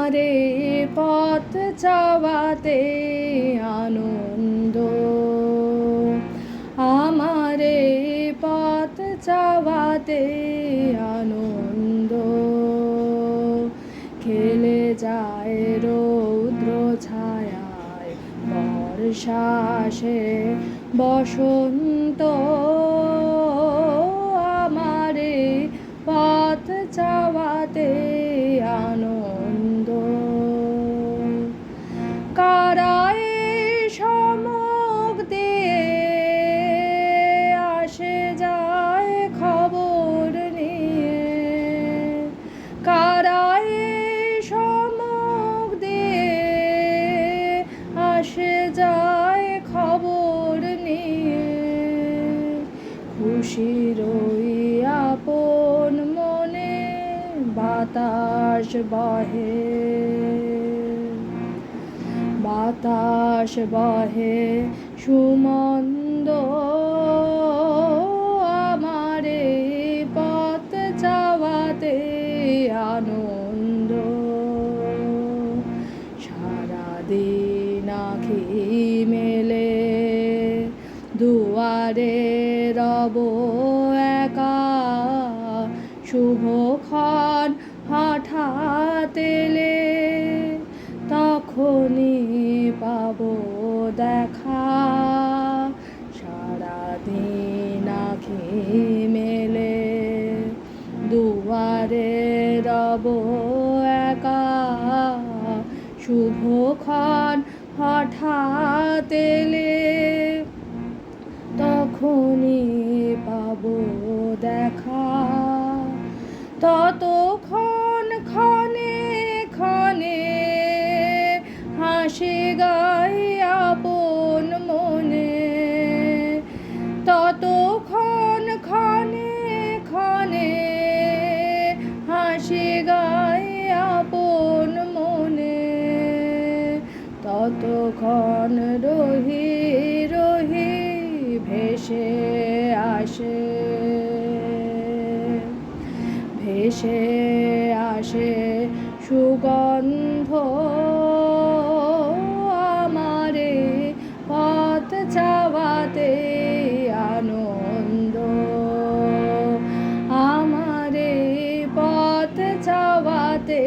আমারে পথ চাওয়াতে আনন্দ, আমারে পথ চাওয়াতে আনন্দ। খেলে যায় রৌদ্র ছায়ায় বর্ষা আসে বসন্ত, আমারে পথ চাওয়াতে আনন্দ। কারায় সমুখ দিয়ে আসে যায় খবর নিয়ে, কারায় সমুখ দিয়ে আসে যায় খবর নিয়ে। খুশির ওই আপন মনে বাতাস বহে, বাতাস বহে সুমন্দ, আমারে পথ চাওয়াতে আনন্দ। সারাদিন আঁখি মেলে দুয়ারে রব একা, শুভক্ষণ হঠাৎ এলে তখনই পাবো দেখা। সারাদিন আঁখি মেলে দুয়ারে রব একা, শুভক্ষণ হঠাৎ এলে তখনই পাবো দেখা। ততক্ষণ ক্ষণে ক্ষণে হাসি গাই আপন মনে, ততক্ষণ ক্ষণে ক্ষণে হাসি গাই আপন মনে। ততক্ষণ রহি রহি ভেসে আসে, ভেসে আসে সুগন্ধ, আমারে পথ চাওয়াতে আনন্দ, আমারে পথ চাওয়াতে